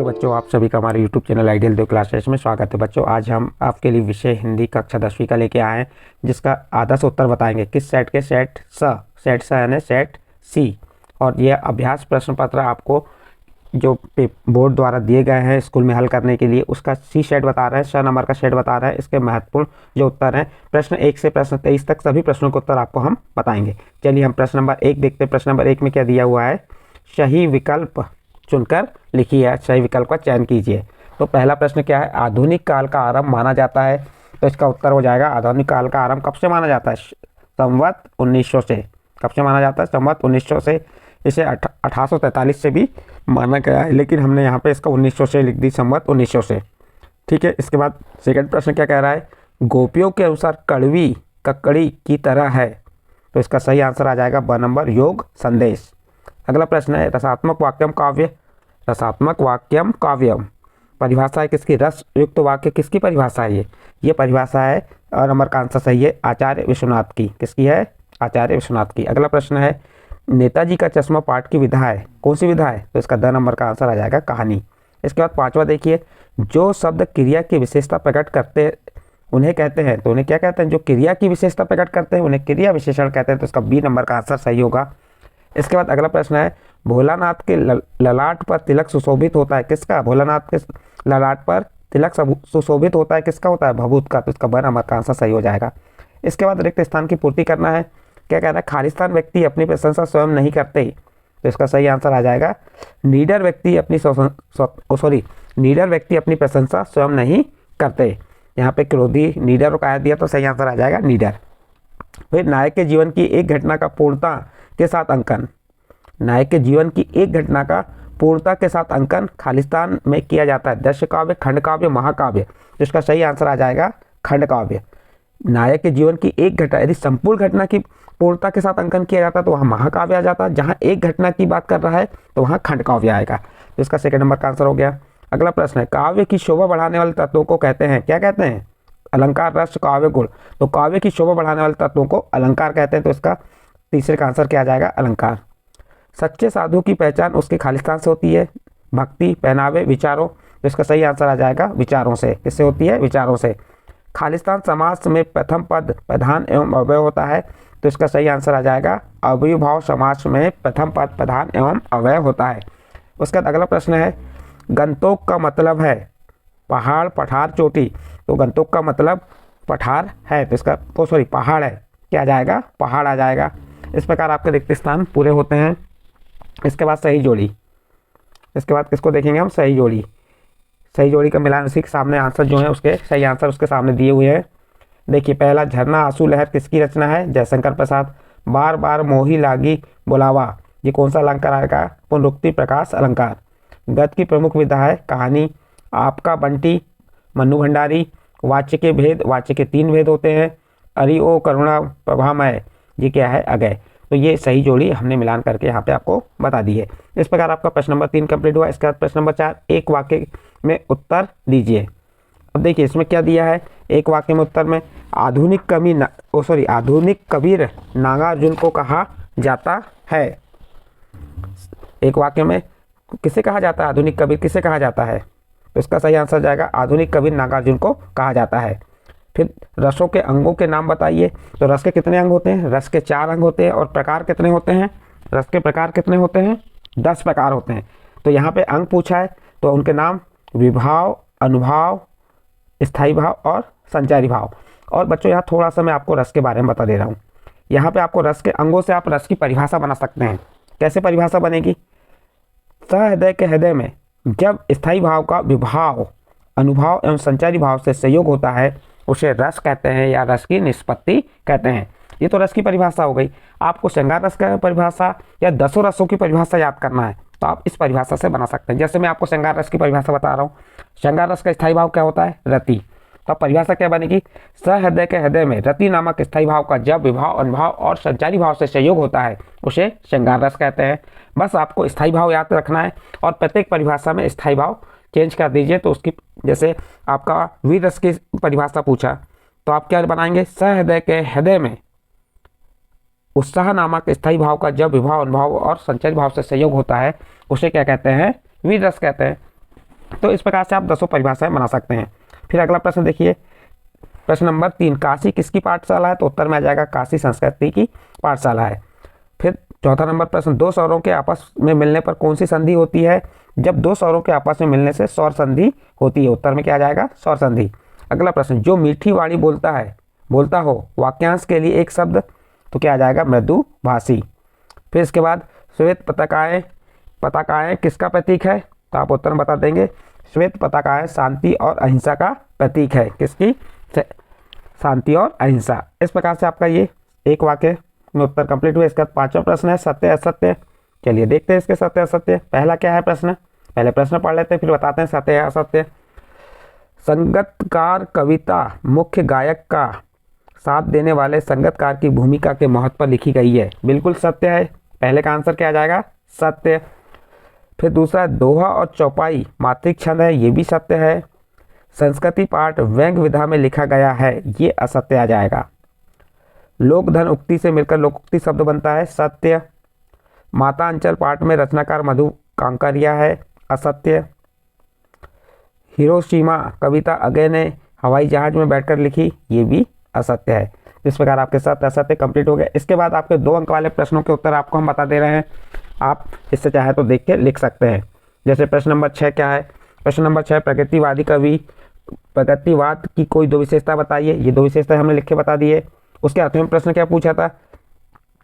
Hello बच्चों, आप सभी का हमारे यूट्यूब चैनल आइडियल दो क्लासेस में स्वागत है। बच्चों, आज हम आपके लिए विषय हिंदी कक्षा 10वीं का लेके आए हैं, जिसका आधा से उत्तर बताएंगे। किस सेट के? सेट स यानी सेट सी। और यह अभ्यास प्रश्न पत्र आपको जो बोर्ड द्वारा दिए गए हैं स्कूल में हल करने के लिए, उसका सी सेट बता रहा है, स नंबर का सेट बता रहा है। इसके महत्वपूर्ण जो उत्तर हैं, प्रश्न 1 से प्रश्न 23 तक सभी प्रश्नों के उत्तर आपको हम बताएंगे। चलिए हम प्रश्न नंबर 1 देखते हैं। प्रश्न नंबर 1 में क्या दिया हुआ है? सही विकल्प चुनकर लिखिए, सही विकल्प का चयन कीजिए। तो पहला प्रश्न क्या है? आधुनिक काल का आरंभ माना जाता है। तो इसका उत्तर हो जाएगा, आधुनिक काल का आरंभ कब से माना जाता है? संवत 1900 से। कब से माना जाता है? संवत 1900 से। इसे 1843 से भी माना गया है, लेकिन हमने यहाँ पे इसका 1900 से लिख दी, संवत 1900 से। ठीक है। इसके बाद सेकंड प्रश्न क्या कह रहा है? गोपियों के अनुसार कड़वी ककड़ी की तरह है। तो इसका सही आंसर आ जाएगा ब नंबर, योग संदेश। अगला प्रश्न है रसात्मक वाक्यम काव्य। रसात्मक वाक्यम काव्यम परिभाषा है किसकी? रस युक्त वाक्य किसकी परिभाषा है? ये परिभाषा है, और नंबर का आंसर सही है, आचार्य विश्वनाथ की। किसकी है? आचार्य विश्वनाथ की। अगला प्रश्न है नेताजी का चश्मा पाठ की विधा है। कौन सी विधा है? तो इसका द नंबर का आंसर आ जाएगा कहानी। इसके बाद पांचवा देखिए, जो शब्द क्रिया की विशेषता प्रकट करते उन्हें कहते हैं। तो उन्हें क्या कहते हैं? जो क्रिया की विशेषता प्रकट करते हैं उन्हें क्रिया विशेषण कहते हैं। तो इसका बी नंबर का आंसर सही होगा। इसके बाद अगला प्रश्न है भोलानाथ के ललाट पर तिलक सुशोभित होता है। किसका? भोलानाथ के ललाट पर तिलक सुशोभित होता है, किसका होता है? भभूत का। तो इसका ब नंबर का आंसर सही हो जाएगा। इसके बाद रिक्त स्थान की पूर्ति करना है। क्या कह रहा है? खालिस्तान व्यक्ति अपनी प्रशंसा स्वयं नहीं करते। तो इसका सही आंसर आ जाएगा नीडर व्यक्ति अपनी प्रशंसा स्वयं नहीं करते। यहाँ पे क्रोधी नीडर को कह दिया, तो सही आंसर आ जाएगा नीडर। फिर नायक के जीवन की एक घटना का पूर्णता के साथ अंकन। नायक के जीवन की एक घटना का पूर्णता के साथ अंकन खालिस्तान में किया जाता है। दृश्य काव्य, खंड काव्य, महाकाव्य। तो इसका सही आंसर आ जाएगा खंड काव्य। नायक के जीवन की एक घटना, यदि संपूर्ण घटना की पूर्णता के साथ अंकन किया जाता है तो वहाँ महाकाव्य आ जाता है। जहाँ एक घटना की बात कर रहा है तो वहाँ खंड काव्य आएगा। तो इसका सेकंड नंबर का आंसर हो गया। अगला प्रश्न है काव्य की शोभा बढ़ाने वाले तत्वों को कहते हैं। क्या कहते हैं? अलंकार, रस, काव्य, गुण। तो काव्य की शोभा बढ़ाने वाले तत्वों को अलंकार कहते हैं। तो इसका तीसरे का आंसर क्या आ जाएगा? अलंकार। सच्चे साधु की पहचान उसके खालिस्तान से होती है। भक्ति, पहनावे, विचारों। तो इसका सही आंसर आ जाएगा विचारों से। किससे होती है? विचारों से। खालिस्तान समास में प्रथम पद प्रधान एवं अव्यय होता है। तो इसका सही आंसर आ जाएगा अव्ययभाव समास में प्रथम पद प्रधान एवं अव्यय होता है। उसके बाद अगला प्रश्न है गंतोक का मतलब है पहाड़, पठार, चोटी। तो गंतोक का मतलब पठार है, तो इसका पहाड़ है। क्या आ जाएगा? पहाड़ आ जाएगा। इस प्रकार आपके रिक्त स्थान पूरे होते हैं। इसके बाद सही जोड़ी। इसके बाद किसको देखेंगे हम? सही जोड़ी। सही जोड़ी का मिलान, उसी के सामने आंसर जो है उसके सही आंसर उसके सामने दिए हुए हैं। देखिए पहला झरना आंसू लहर किसकी रचना है? जयशंकर प्रसाद। बार बार मोही लागी बुलावा, ये कौन सा अलंकार आएगा? पुनरुक्ति प्रकाश अलंकार। गद्य की प्रमुख विधा है कहानी। आपका बंटी, मन्नू भंडारी। वाच्य के भेद, वाच्य के 3 भेद होते हैं। अरि ओ करुणा प्रभामय, ये क्या है? अगय। तो ये सही जोड़ी हमने मिलान करके यहाँ पे आपको बता दी है। इस प्रकार आपका प्रश्न नंबर 3 कंप्लीट हुआ। इसके बाद प्रश्न नंबर 4, एक वाक्य में उत्तर दीजिए। अब देखिए इसमें क्या दिया है? एक वाक्य में उत्तर में आधुनिक कबीर नागार्जुन को कहा जाता है। एक वाक्य में किसे कहा जाता है? आधुनिक कबीर किसे कहा जाता है? तो इसका सही आंसर जाएगा आधुनिक कबीर नागार्जुन को कहा जाता है। फिर रसों के अंगों के नाम बताइए। तो रस के कितने अंग होते हैं? रस के 4 अंग होते हैं। और प्रकार कितने होते हैं? रस के प्रकार कितने होते हैं? 10 प्रकार होते हैं। तो यहाँ पे अंग पूछा है, तो उनके नाम विभाव, अनुभाव, स्थायी भाव और संचारी भाव। और बच्चों यहाँ थोड़ा सा मैं आपको रस के बारे में बता दे रहा हूँ। यहाँ पे आपको रस के अंगों से आप रस की परिभाषा बना सकते हैं। कैसे परिभाषा बनेगी? सहृदय के हृदय में जब स्थायी भाव का विभाव, अनुभाव एवं संचारी भाव से संयोग होता है उसे रस कहते हैं या रस की निष्पत्ति कहते हैं। ये तो रस की परिभाषा हो गई। आपको श्रृंगार रस का परिभाषा या 10 रसों की परिभाषा याद करना है तो आप इस परिभाषा से बना सकते हैं। जैसे मैं आपको श्रृंगार रस की परिभाषा बता रहा हूँ। श्रृंगार रस का स्थायी भाव क्या होता है? रति। तो परिभाषा क्या बनेगी? सहृदय के हृदय में रति नामक स्थायी भाव का जब विभाव, अनुभाव और संचारी भाव से संयोग होता है उसे श्रृंगार रस कहते हैं। बस आपको स्थायी भाव याद रखना है और प्रत्येक परिभाषा में स्थायी भाव चेंज कर दीजिए। तो उसकी जैसे आपका वीर रस की परिभाषा पूछा तो आप क्या बनाएंगे? सहृदय के हृदय में उत्साह नामक स्थायी भाव का जब विभाव, अनुभाव और संचारी भाव से संयोग होता है उसे क्या कहते हैं? वीर रस कहते हैं। तो इस प्रकार से आप 10 परिभाषाएं बना सकते हैं। फिर अगला प्रश्न देखिए, प्रश्न नंबर 3, काशी किसकी पाठशाला है? तो उत्तर में आ जाएगा काशी संस्कृति की पाठशाला है। फिर चौथा नंबर प्रश्न, दो स्वरों के आपस में मिलने पर कौन सी संधि होती है? जब दो स्वरों के आपस में मिलने से स्वर संधि होती है। उत्तर में क्या आ जाएगा? स्वर संधि। अगला प्रश्न, जो मीठी वाणी बोलता हो वाक्यांश के लिए एक शब्द, तो क्या आ जाएगा? मृदुभाषी। फिर इसके बाद श्वेत पताकाएं किसका प्रतीक है? तो आप उत्तर में बता देंगे, श्वेत पताकाएं शांति और अहिंसा का प्रतीक है। किसकी? शांति और अहिंसा। इस प्रकार से आपका ये एक वाक्य में उत्तर कंप्लीट हुआ। इसका 5वां प्रश्न है सत्य असत्य। चलिए देखते हैं इसके सत्य असत्य। पहला क्या है प्रश्न? पहले प्रश्न पढ़ लेते हैं, फिर बताते हैं सत्य या असत्य। संगतकार कविता मुख्य गायक का साथ देने वाले संगतकार की भूमिका के महत्व पर लिखी गई है। बिल्कुल सत्य है। पहले का आंसर क्या आ जाएगा? सत्य। फिर दूसरा, दोहा और चौपाई मात्रिक छंद है, ये भी सत्य है। संस्कृति पाठ व्यंग्य विधा में लिखा गया है, ये असत्य आ जाएगा। लोकधन उक्ति से मिलकर लोकोक्ति शब्द बनता है, सत्य। माता अंचल पाठ में रचनाकार मधु कांकरिया है, असत्य। हिरोशिमा कविता अगे ने हवाई जहाज में बैठकर लिखी, ये भी असत्य है। इस प्रकार आपके सत्य असत्य कंप्लीट हो गए। इसके बाद आपके 2 अंक वाले प्रश्नों के उत्तर आपको हम बता दे रहे हैं, आप इससे चाहे तो देख के लिख सकते हैं। जैसे प्रश्न नंबर 6 क्या है? प्रश्न नंबर 6, प्रगतिवाद की कोई 2 विशेषता बताइए। ये 2 विशेषता हमने लिख के बता दिए। उसके आठवें में प्रश्न क्या पूछा था?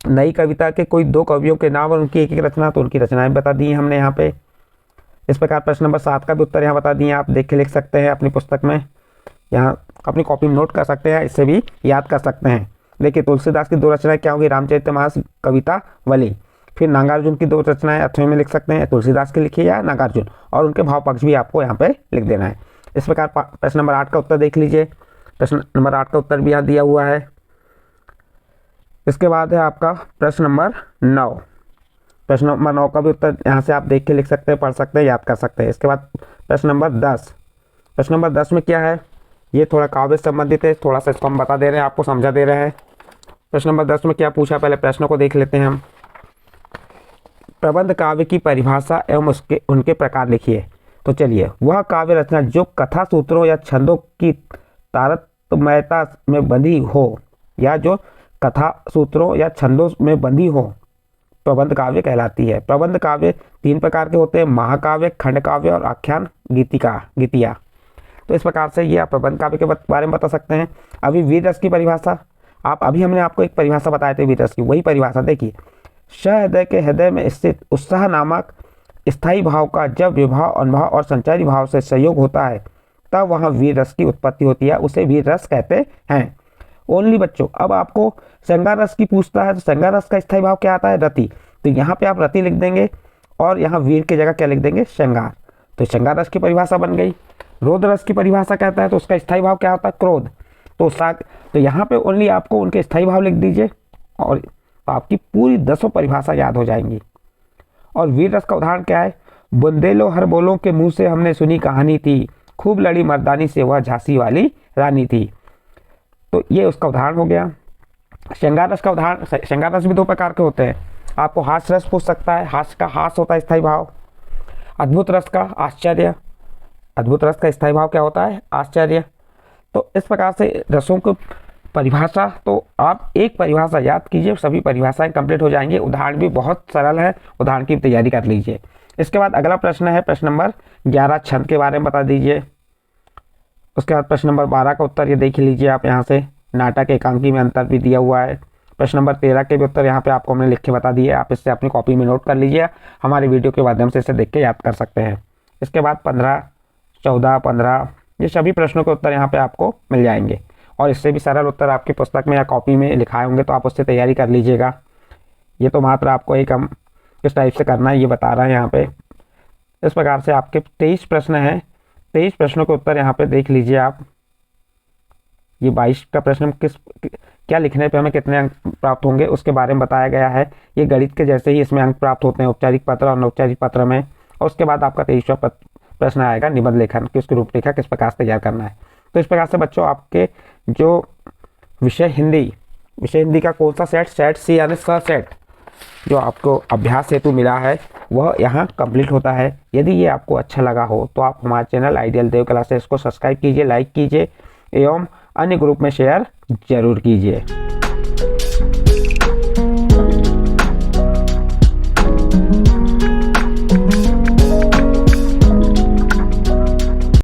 नई कविता के कोई 2 कवियों के नाम और उनकी एक रचना, तो उनकी रचनाएं बता दी हमने यहाँ पे। इस प्रकार प्रश्न नंबर 7 का भी उत्तर यहाँ बता दिए, आप देख के लिख सकते हैं अपनी पुस्तक में, यहाँ अपनी कॉपी में नोट कर सकते हैं, इससे भी याद कर सकते हैं। देखिए तुलसीदास की 2 रचनाएं क्या होंगी? रामचरितमानस कवितावली। फिर नागार्जुन की 2 रचनाएं 8वें में लिख सकते हैं, तुलसीदास की लिखी या नागार्जुन, और उनके भाव पक्ष भी आपको यहाँ पे लिख देना है। इस प्रकार प्रश्न नंबर 8 का उत्तर देख लीजिए। प्रश्न नंबर 8 का उत्तर भी यहाँ दिया हुआ है। इसके बाद है आपका प्रश्न नंबर 9। प्रश्न नंबर 9 का भी उत्तर यहाँ से आप देख के लिख सकते हैं, पढ़ सकते हैं, याद कर सकते हैं। इसके बाद प्रश्न नंबर 10। प्रश्न नंबर 10 में क्या है? ये थोड़ा काव्य से संबंधित है, थोड़ा सा इसको हम बता दे रहे हैं, आपको समझा दे रहे हैं। प्रश्न नंबर 10 में क्या पूछा? पहले प्रश्न को देख लेते हैं हम। प्रबंध काव्य की परिभाषा एवं उनके प्रकार लिखिए। तो चलिए, वह काव्य रचना जो कथा सूत्रों या छंदों की तारतम्यता में बंधी हो, या जो कथा सूत्रों या छंदों में बंधी हो, प्रबंध काव्य कहलाती है। प्रबंध काव्य 3 प्रकार के होते हैं, महाकाव्य, खंड काव्य और आख्यान गीतिया। तो इस प्रकार से ये आप प्रबंध काव्य के बारे में बता सकते हैं। अभी वीर रस की परिभाषा, अभी हमने आपको एक परिभाषा बताए थे वीर रस की, वही परिभाषा देखिए। सहृदय के हृदय में स्थित उत्साह नामक स्थायी भाव का जब विभाव, अनुभाव और संचारी भाव से संयोग होता है, तब वहाँ वीर रस की उत्पत्ति होती है, उसे वीर रस कहते हैं। ओनली बच्चों, अब आपको श्रृंगार रस की पूछता है, तो श्रृंगार रस का स्थायी भाव क्या आता है? रति। तो यहाँ पे आप रति लिख देंगे और यहाँ वीर की जगह क्या लिख देंगे? श्रृंगार। तो श्रृंगार रस की परिभाषा बन गई। रोध रस की परिभाषा कहता है, तो उसका स्थायी भाव क्या होता है? क्रोध। तो यहाँ पे ओनली आपको उनके स्थायी भाव लिख दीजिए और आपकी पूरी 10 परिभाषा याद हो जाएंगी। और वीर रस का उदाहरण क्या है? बुंदेलो हर बोलों के मुंह से हमने सुनी कहानी थी, खूब लड़ी मर्दानी से वह झांसी वाली रानी थी। तो ये उसका उदाहरण हो गया। श्रृंगार रस का उदाहरण, श्रृंगार रस भी 2 प्रकार के होते हैं। आपको हास्य रस पूछ सकता है, हास्य का हास होता है स्थायी भाव। अद्भुत रस का आश्चर्य, अद्भुत रस का स्थायी भाव क्या होता है? आश्चर्य। तो इस प्रकार से रसों को परिभाषा, तो आप एक परिभाषा याद कीजिए, सभी परिभाषाएं कंप्लीट हो जाएंगी। उदाहरण भी बहुत सरल है, उदाहरण की तैयारी कर लीजिए। इसके बाद अगला प्रश्न है प्रश्न नंबर 11, छंद के बारे में बता दीजिए। उसके बाद प्रश्न नंबर 12 का उत्तर ये देख लीजिए आप, यहाँ से नाटक एकांकी में अंतर भी दिया हुआ है। प्रश्न नंबर 13 के भी उत्तर यहाँ पे आपको हमने लिख के बता दिए, आप इससे अपनी कॉपी में नोट कर लीजिए, हमारे वीडियो के माध्यम से इसे देख के याद कर सकते हैं। इसके बाद 15, 14, 15 ये सभी प्रश्नों के उत्तर यहाँ पे आपको मिल जाएंगे, और इससे भी सरल उत्तर आपकी पुस्तक में या कॉपी में लिखाए होंगे, तो आप उससे तैयारी कर लीजिएगा। ये तो मात्र आपको एक हम किस टाइप से करना है ये बता रहे हैं यहाँ पे। इस प्रकार से आपके 23 प्रश्न हैं, 23 प्रश्नों के उत्तर यहाँ पे देख लीजिए आप। ये 22 का प्रश्न क्या लिखने पे हमें कितने अंक प्राप्त होंगे उसके बारे में बताया गया है। ये गणित के जैसे ही इसमें अंक प्राप्त होते हैं औपचारिक पत्र और अनौपचारिक पत्र में। और उसके बाद आपका 23वां प्रश्न आएगा निबंध लेखन की, उसकी रूपरेखा किस प्रकार से तैयार करना है। तो इस प्रकार से बच्चों आपके जो विषय हिंदी का कौन सा सेट सी यानी स सेट जो आपको अभ्यास हेतु मिला है, वह यहाँ कंप्लीट होता है। यदि ये आपको अच्छा लगा हो तो आप हमारे चैनल आइडियल देव क्लासेस को सब्सक्राइब कीजिए, लाइक कीजिए एवं अन्य ग्रुप में शेयर जरूर कीजिए।